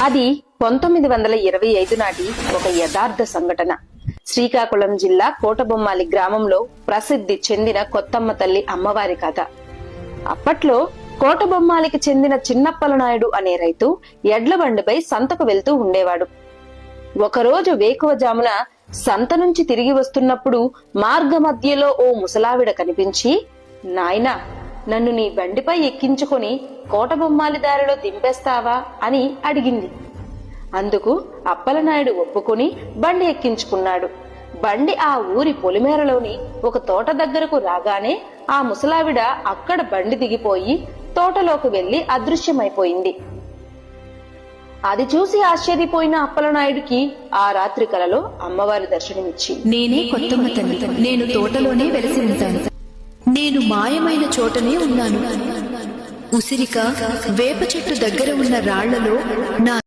అది 1925 నాటి ఒక యథార్థ సంఘటన. శ్రీకాకుళం జిల్లా కోటబొమ్మాలి గ్రామంలో ప్రసిద్ధి చెందిన కొత్తమ్మ తల్లి అమ్మవారి కథ. అప్పట్లో కోటబొమ్మాలికి చెందిన చిన్నప్పలనాయుడు అనే రైతు ఎడ్ల బండిపై సంతకు వెళ్తూ ఉండేవాడు. ఒకరోజు వేకువజామున సంత నుంచి తిరిగి వస్తున్నప్పుడు మార్గ మధ్యలో ఓ ముసలావిడ కనిపించి, నాయనా, నన్ను నీ బండిపై ఎక్కించుకొని కోటబొమ్మాలి దారిలో దింపేస్తావా అని అడిగింది. అందుకు అప్పలనాయుడు ఒప్పుకొని బండి ఎక్కించుకున్నాడు. బండి ఆ ఊరి పొలిమేరలోని ఒక తోట దగ్గరకు రాగానే ఆ ముసలావిడ అక్కడ బండి దిగిపోయి తోటలోకి వెళ్లి అదృశ్యమైపోయింది. అది చూసి ఆశ్చర్యపోయిన అప్పలనాయుడికి ఆ రాత్రి కలలో అమ్మవారి దర్శనమిచ్చి, నేనే కొత్తమ్మ తల్లి, నేను తోటలోనే వెలిసి ఉంటాను, నేను మాయమైన చోటనే ఉన్నాను. ఉసిరిక వేప చెట్టు దగ్గర ఉన్న రాళ్లలో నా